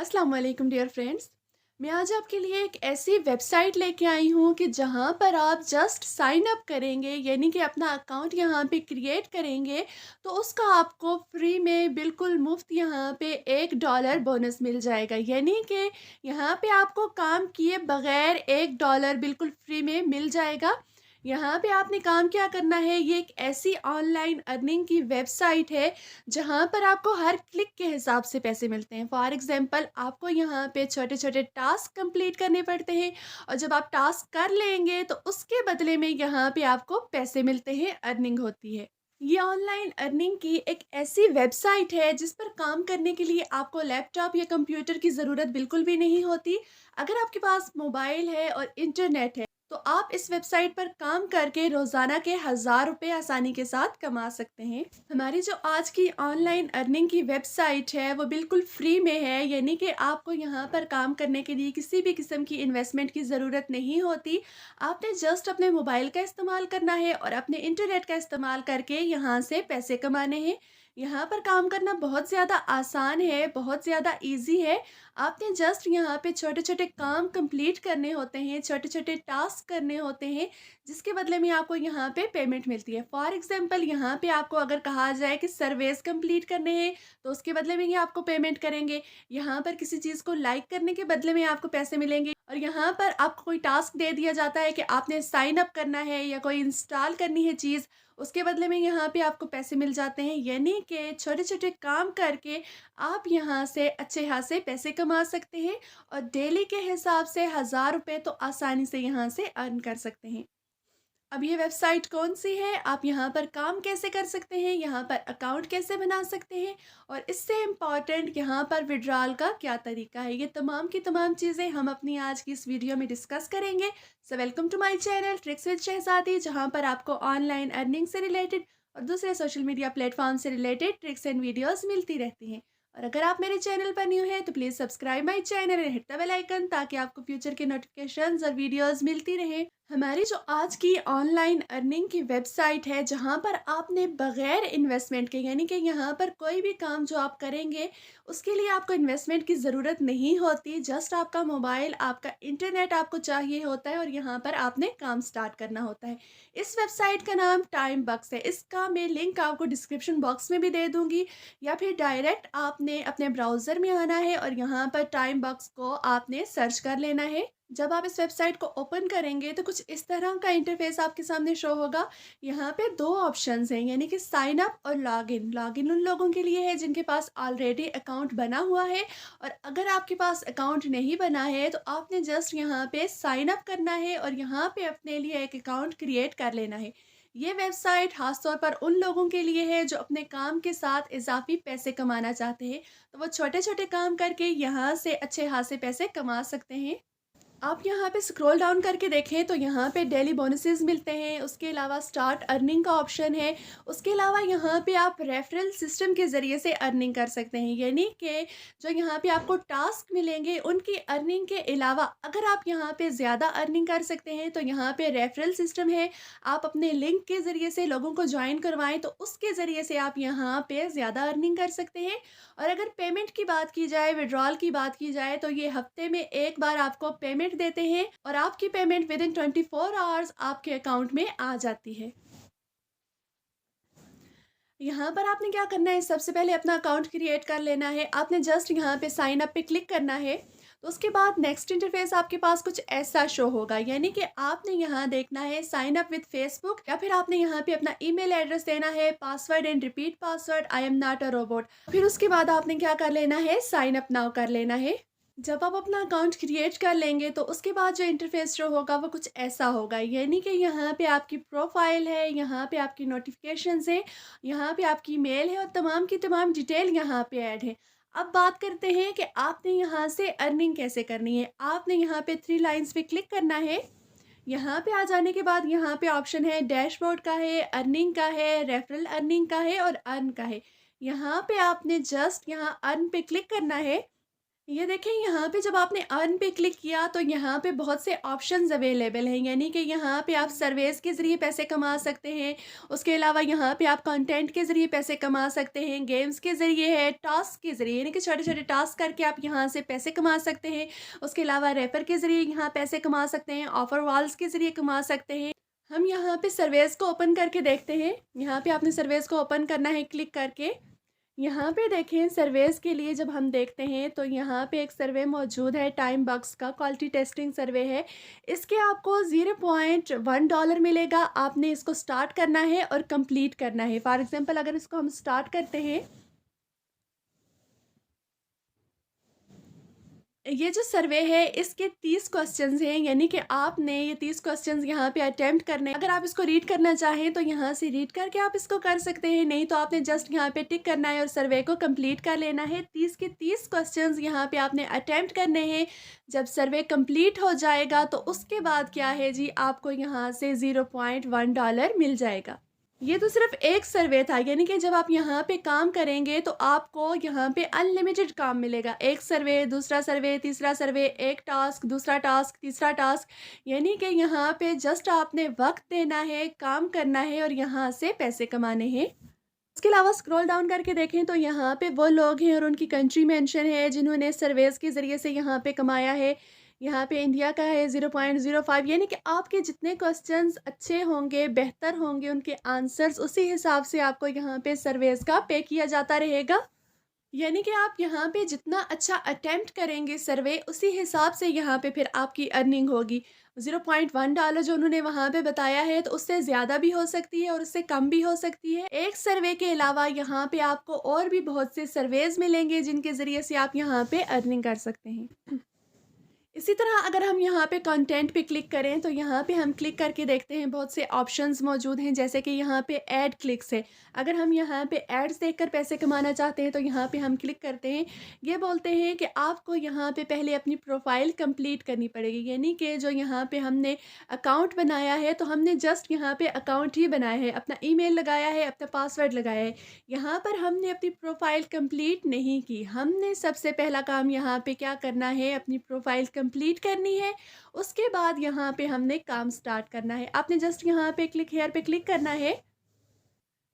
अस्सलाम वालेकुम dear friends. मैं आज आपके लिए एक ऐसी वेबसाइट लेके आई हूँ कि जहाँ पर आप जस्ट साइन अप करेंगे, यानी कि अपना अकाउंट यहाँ पे क्रिएट करेंगे तो उसका आपको फ्री में बिल्कुल मुफ्त यहाँ पे $1 बोनस मिल जाएगा। यानी कि यहाँ पे आपको काम किए बगैर $1 बिल्कुल फ्री में मिल जाएगा। यहाँ पे आपने काम क्या करना है, ये एक ऐसी ऑनलाइन अर्निंग की वेबसाइट है जहाँ पर आपको हर क्लिक के हिसाब से पैसे मिलते हैं। फॉर एग्जांपल आपको यहाँ पे छोटे-छोटे टास्क कंप्लीट करने पड़ते हैं और जब आप टास्क कर लेंगे तो उसके बदले में यहाँ पे आपको पैसे मिलते हैं, अर्निंग होती है। ये ऑनलाइन अर्निंग की एक ऐसी वेबसाइट है जिस पर काम करने के लिए आपको लैपटॉप या कंप्यूटर की ज़रूरत बिल्कुल भी नहीं होती। अगर आपके पास मोबाइल है और इंटरनेट है तो आप इस वेबसाइट पर काम करके रोज़ाना के ₹1000 आसानी के साथ कमा सकते हैं। हमारी जो आज की ऑनलाइन अर्निंग की वेबसाइट है वो बिल्कुल फ्री में है, यानी कि आपको यहाँ पर काम करने के लिए किसी भी किस्म की इन्वेस्टमेंट की ज़रूरत नहीं होती। आपने जस्ट अपने मोबाइल का इस्तेमाल करना है और अपने इंटरनेट का इस्तेमाल करके यहाँ से पैसे कमाने हैं। यहाँ पर काम करना बहुत ज़्यादा आसान है, बहुत ज़्यादा ईज़ी है। आपने जस्ट यहाँ पे छोटे-छोटे काम कंप्लीट करने होते हैं, छोटे-छोटे टास्क करने होते हैं, जिसके बदले में आपको यहाँ पे पेमेंट मिलती है। फॉर एग्ज़ाम्पल यहाँ पे आपको अगर कहा जाए कि सर्वेस कंप्लीट करने हैं, तो उसके बदले में ये आपको पेमेंट करेंगे। यहाँ पर किसी चीज़ को लाइक करने के बदले में आपको पैसे मिलेंगे और यहाँ पर आपको कोई टास्क दे दिया जाता है कि आपने साइन अप करना है या कोई इंस्टॉल करनी है चीज़, उसके बदले में यहाँ पे आपको पैसे मिल जाते हैं। यानी कि छोटे-छोटे काम करके आप यहाँ से अच्छे खासे पैसे कमा सकते हैं और डेली के हिसाब से ₹1000 तो आसानी से यहाँ से अर्न कर सकते हैं। अब ये वेबसाइट कौन-सी है, आप यहाँ पर काम कैसे कर सकते हैं, यहाँ पर अकाउंट कैसे बना सकते हैं और इससे इम्पॉर्टेंट यहाँ पर विड्रॉल का क्या तरीका है, ये तमाम की तमाम चीज़ें हम अपनी आज की इस वीडियो में डिस्कस करेंगे। So welcome to my channel tricks with Shahzadi, जहाँ पर आपको ऑनलाइन अर्निंग से रिलेटेड और दूसरे सोशल मीडिया प्लेटफॉर्म से रिलेटेड ट्रिक्स एंड वीडियोज़ मिलती रहती हैं। और अगर आप मेरे चैनल पर न्यू हैं तो please subscribe my channel and hit the bell icon ताकि आपको फ्यूचर के नोटिफिकेशंस और वीडियोज़ मिलती रहें। हमारी जो आज की ऑनलाइन अर्निंग की वेबसाइट है जहाँ पर आपने बगैर इन्वेस्टमेंट के, यानी कि यहाँ पर कोई भी काम जो आप करेंगे उसके लिए आपको इन्वेस्टमेंट की ज़रूरत नहीं होती। जस्ट आपका मोबाइल, आपका इंटरनेट आपको चाहिए होता है और यहाँ पर आपने काम स्टार्ट करना होता है। इस वेबसाइट का नाम टाइम बक्स है। इसका मैं लिंक आपको डिस्क्रिप्शन बॉक्स में भी दे दूँगी या फिर डायरेक्ट आपने अपने ब्राउज़र में आना है और यहाँ पर टाइम बक्स को आपने सर्च कर लेना है। जब आप इस वेबसाइट को ओपन करेंगे तो कुछ इस तरह का इंटरफेस आपके सामने शो होगा। यहाँ पे 2 ऑप्शंस हैं, यानी कि साइन अप और लॉगिन। लॉगिन उन लोगों के लिए है जिनके पास ऑलरेडी अकाउंट बना हुआ है और अगर आपके पास अकाउंट नहीं बना है तो आपने जस्ट यहाँ पे साइन अप करना है और यहाँ पे अपने लिए एक अकाउंट क्रिएट कर लेना है। ये वेबसाइट ख़ास तौर पर उन लोगों के लिए है जो अपने काम के साथ इज़ाफ़ी पैसे कमाना चाहते हैं, तो वो छोटे-छोटे काम करके यहाँ से अच्छे खासे पैसे कमा सकते हैं। आप यहाँ पे स्क्रॉल डाउन करके देखें तो यहाँ पे डेली बोनसेस मिलते हैं, उसके अलावा स्टार्ट अर्निंग का ऑप्शन है, उसके अलावा यहाँ पे आप रेफरल सिस्टम के ज़रिए से अर्निंग कर सकते हैं। यानी कि जो यहाँ पे आपको टास्क मिलेंगे उनकी अर्निंग के अलावा अगर आप यहाँ पे ज़्यादा अर्निंग कर सकते हैं तो यहाँ पे रेफरल सिस्टम है। आप अपने लिंक के ज़रिए से लोगों को ज्वाइन करवाएं तो उसके ज़रिए से आप यहाँ पे ज़्यादा अर्निंग कर सकते हैं। और अगर पेमेंट की बात की जाए, विड्रॉल की बात की जाए तो ये हफ्ते में एक बार आपको पेमेंट देते हैं और आपकी पेमेंट विद इन 24 आवर्स आपके अकाउंट में आ जाती है। यहाँ पर आपने क्या करना है, सबसे पहले अपना अकाउंट क्रिएट कर लेना है। आपने जस्ट यहाँ पे साइन अप पे क्लिक करना है तो उसके बाद नेक्स्ट इंटरफेस आपके पास कुछ ऐसा शो होगा, यानी कि आपने यहाँ देखना है साइन अप विद फेसबुक या फिर आपने यहाँ पे अपना ईमेल एड्रेस देना है, password and repeat password, I am not a robot. फिर उसके बाद आपने क्या कर लेना है, साइन अप नाउ कर लेना है। जब आप अपना अकाउंट क्रिएट कर लेंगे तो उसके बाद जो इंटरफेस शो होगा वो कुछ ऐसा होगा, यानी कि यहाँ पे आपकी प्रोफाइल है, यहाँ पे आपकी नोटिफिकेशंस है, यहाँ पे आपकी मेल है और तमाम की तमाम डिटेल यहाँ पे ऐड है। अब बात करते हैं कि आपने यहाँ से अर्निंग कैसे करनी है। आपने यहाँ पे 3 लाइन्स पे क्लिक करना है। यहाँ पे आ जाने के बाद यहाँ पे ऑप्शन है डैशबोर्ड का है, अर्निंग का है, रेफरल अर्निंग का है और अर्न का है। यहाँ पे आपने जस्ट यहाँ अर्न पे क्लिक करना है। ये देखें यहाँ पे जब आपने अर्न पे क्लिक किया तो यहाँ पे बहुत से ऑप्शंस अवेलेबल हैं, यानी कि यहाँ पे आप सर्विस के ज़रिए पैसे कमा सकते हैं। उसके अलावा यहाँ पे आप कंटेंट के ज़रिए पैसे कमा सकते हैं, गेम्स के ज़रिए है, टास्क के ज़रिए, यानी कि छोटे-छोटे टास्क करके आप यहाँ से पैसे कमा सकते हैं। उसके अलावा रेफर के ज़रिए यहाँ पैसे कमा सकते हैं, ऑफ़र वॉल्स के ज़रिए कमा सकते हैं। हम यहाँ पे सर्विस को ओपन करके देखते हैं। यहाँ पे आपने सर्विस को ओपन करना है क्लिक करके। यहाँ पे देखें सर्वेस के लिए जब हम देखते हैं तो यहाँ पे एक सर्वे मौजूद है टाइम बक्स का, क्वालिटी टेस्टिंग सर्वे है। इसके आपको $0.1 मिलेगा। आपने इसको स्टार्ट करना है और कंप्लीट करना है। फॉर एग्जांपल अगर इसको हम स्टार्ट करते हैं, ये जो सर्वे है इसके 30 क्वेश्चंस हैं, यानी कि आपने ये 30 क्वेश्चंस यहाँ पे अटेम्प्ट करने। अगर आप इसको रीड करना चाहें तो यहाँ से रीड करके आप इसको कर सकते हैं, नहीं तो आपने जस्ट यहाँ पे टिक करना है और सर्वे को कंप्लीट कर लेना है। 30 के 30 क्वेश्चंस यहाँ पे आपने अटेम्प्ट करने हैं। जब सर्वे कंप्लीट हो जाएगा तो उसके बाद क्या है जी, आपको यहाँ से $0.1 मिल जाएगा। ये तो सिर्फ एक सर्वे था, यानी कि जब आप यहाँ पे काम करेंगे तो आपको यहाँ पे अनलिमिटेड काम मिलेगा। एक सर्वे, दूसरा सर्वे, तीसरा सर्वे, एक टास्क, दूसरा टास्क, तीसरा टास्क, यानी कि यहाँ पे जस्ट आपने वक्त देना है, काम करना है और यहाँ से पैसे कमाने हैं। इसके अलावा स्क्रॉल डाउन करके देखें तो यहाँ पे वो लोग हैं और उनकी कंट्री मेंशन है जिन्होंने सर्वेस के ज़रिए से यहाँ पे कमाया है। यहाँ पे इंडिया का है 0.05, यानी कि आपके जितने क्वेश्चंस अच्छे होंगे, बेहतर होंगे उनके आंसर्स, उसी हिसाब से आपको यहाँ पे सर्वेस का पे किया जाता रहेगा। यानी कि आप यहाँ पे जितना अच्छा अटेम्प्ट करेंगे सर्वे, उसी हिसाब से यहाँ पे फिर आपकी अर्निंग होगी। $0.1 जो उन्होंने वहाँ पे बताया है तो उससे ज़्यादा भी हो सकती है और उससे कम भी हो सकती है। एक सर्वे के अलावा यहाँ पे आपको और भी बहुत से सर्वेज मिलेंगे जिनके ज़रिए से आप यहाँ पे अर्निंग कर सकते हैं। इसी तरह अगर हम यहाँ पे कंटेंट पे क्लिक करें तो यहाँ पे हम क्लिक करके देखते हैं बहुत से ऑप्शंस मौजूद हैं, जैसे कि यहाँ पे ऐड क्लिक्स है। अगर हम यहाँ पे एड्स देखकर पैसे कमाना चाहते हैं तो यहाँ पे हम क्लिक करते हैं। ये बोलते हैं कि आपको यहाँ पे पहले अपनी प्रोफाइल कंप्लीट करनी पड़ेगी, यानी कि जो यहाँ पे हमने अकाउंट बनाया है तो हमने जस्ट यहाँ पे अकाउंट ही बनाया है, अपना ईमेल लगाया है, अपना पासवर्ड लगाया है। यहाँ पर हमने अपनी प्रोफाइल कंप्लीट नहीं की। हमने सबसे पहला काम यहाँ पे क्या करना है, अपनी प्रोफाइल कंप्लीट करनी है। उसके बाद यहाँ पे हमने काम स्टार्ट करना है। आपने जस्ट यहाँ पे क्लिक हेयर पे क्लिक करना है।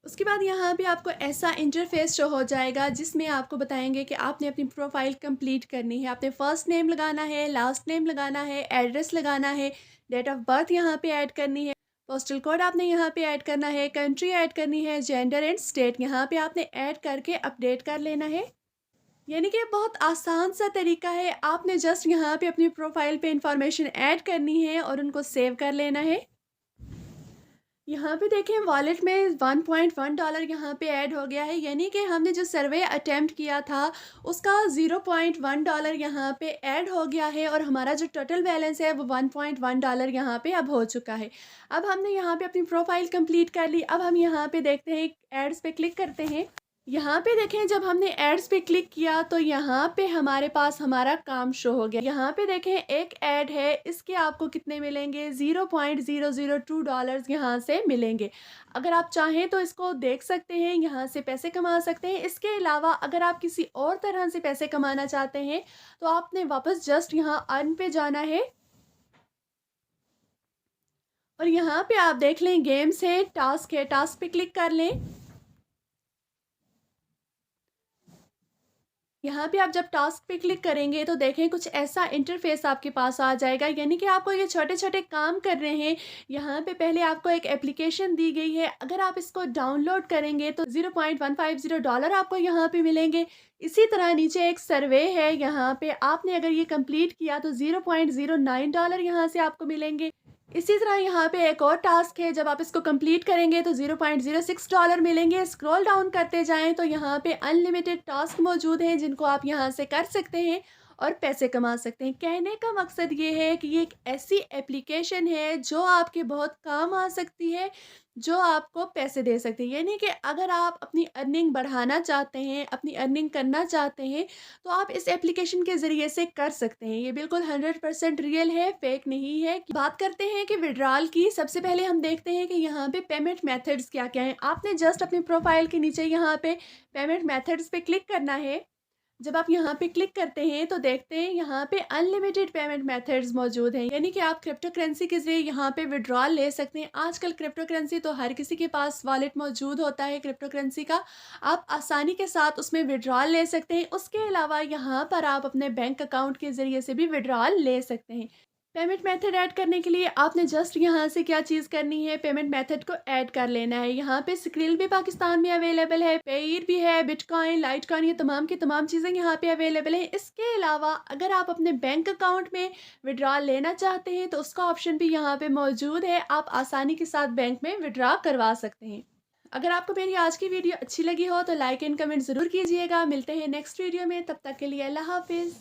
उसके बाद यहाँ पे आपको ऐसा इंटरफेस शो हो जाएगा जिसमें आपको बताएंगे कि आपने अपनी प्रोफाइल कंप्लीट करनी है। आपने फर्स्ट नेम लगाना है, लास्ट नेम लगाना है, एड्रेस लगाना है, डेट ऑफ बर्थ यहाँ पे ऐड करनी है, पोस्टल कोड आपने यहाँ पे ऐड करना है, कंट्री ऐड करनी है, जेंडर एंड स्टेट यहाँ पे आपने ऐड करके अपडेट कर लेना है। यानी कि बहुत आसान सा तरीका है। आपने जस्ट यहाँ पे अपनी प्रोफाइल पे इंफॉर्मेशन ऐड करनी है और उनको सेव कर लेना है। यहाँ पे देखें वॉलेट में $1.1 यहाँ पे ऐड हो गया है, यानी कि हमने जो सर्वे अटेम्प्ट किया था उसका $0.1 यहाँ पे ऐड हो गया है और हमारा जो टोटल बैलेंस है वो $1.1 यहाँ पे अब हो चुका है। अब हमने यहाँ पे अपनी प्रोफाइल कंप्लीट कर ली। अब हम यहाँ पे देखते हैं, एड्स पे क्लिक करते हैं। यहाँ पे देखें जब हमने एड्स पे क्लिक किया तो यहाँ पे हमारे पास हमारा काम शो हो गया। यहाँ पे देखें एक ऐड है, इसके आपको कितने मिलेंगे, $0.002 यहाँ से मिलेंगे। अगर आप चाहें तो इसको देख सकते हैं, यहाँ से पैसे कमा सकते हैं। इसके अलावा अगर आप किसी और तरह से पैसे कमाना चाहते हैं तो आपने वापस जस्ट यहाँ अर्न पे जाना है और यहाँ पे आप देख लें गेम्स है, टास्क है, टास्क पे क्लिक कर लें। यहाँ पे आप जब टास्क पे क्लिक करेंगे तो देखें कुछ ऐसा इंटरफेस आपके पास आ जाएगा, यानी कि आपको ये छोटे छोटे काम कर रहे हैं। यहाँ पे पहले आपको एक एप्लीकेशन दी गई है, अगर आप इसको डाउनलोड करेंगे तो $0.150 आपको यहाँ पे मिलेंगे। इसी तरह नीचे एक सर्वे है, यहाँ पे आपने अगर ये कंप्लीट किया तो $0.09 यहाँ से आपको मिलेंगे। इसी तरह यहाँ पे एक और टास्क है, जब आप इसको कंप्लीट करेंगे तो $0.06 मिलेंगे। स्क्रॉल डाउन करते जाएं तो यहाँ पे अनलिमिटेड टास्क मौजूद हैं जिनको आप यहाँ से कर सकते हैं और पैसे कमा सकते हैं। कहने का मकसद ये है कि ये एक ऐसी एप्लीकेशन है जो आपके बहुत काम आ सकती है, जो आपको पैसे दे सकती है। यानी कि अगर आप अपनी अर्निंग बढ़ाना चाहते हैं, अपनी अर्निंग करना चाहते हैं तो आप इस एप्लीकेशन के ज़रिए से कर सकते हैं। ये बिल्कुल 100% रियल है, फेक नहीं है। बात करते हैं कि विड्रॉल की। सबसे पहले हम देखते हैं कि यहाँ पे पेमेंट मेथड्स क्या क्या हैं। आपने जस्ट अपनी प्रोफाइल के नीचे यहाँ पे पेमेंट मेथड्स पे क्लिक करना है। जब आप यहाँ पे क्लिक करते हैं तो देखते हैं यहाँ पे अनलिमिटेड पेमेंट मेथड्स मौजूद हैं, यानी कि आप क्रिप्टो करेंसी के ज़रिए यहाँ पे विड्रॉल ले सकते हैं। आजकल क्रिप्टो करेंसी तो हर किसी के पास वॉलेट मौजूद होता है क्रिप्टो करेंसी का। आप आसानी के साथ उसमें विड्रॉल ले सकते हैं। उसके अलावा यहाँ पर आप अपने बैंक अकाउंट के ज़रिए से भी विड्रॉल ले सकते हैं। पेमेंट मेथड ऐड करने के लिए आपने जस्ट यहाँ से क्या चीज़ करनी है, पेमेंट मेथड को ऐड कर लेना है। यहाँ पे स्क्रिल भी पाकिस्तान में अवेलेबल है, पेयर भी है, बिटकॉइन, लाइटकॉइन, ये तमाम की तमाम चीज़ें यहाँ पे अवेलेबल है। इसके अलावा अगर आप अपने बैंक अकाउंट में विड्रॉल लेना चाहते हैं तो उसका ऑप्शन भी यहाँ पे मौजूद है। आप आसानी के साथ बैंक में विड्रॉ करवा सकते हैं। अगर आपको मेरी आज की वीडियो अच्छी लगी हो तो लाइक एंड कमेंट ज़रूर कीजिएगा। मिलते हैं नेक्स्ट वीडियो में, तब तक के लिए अल्लाह हाफिज़।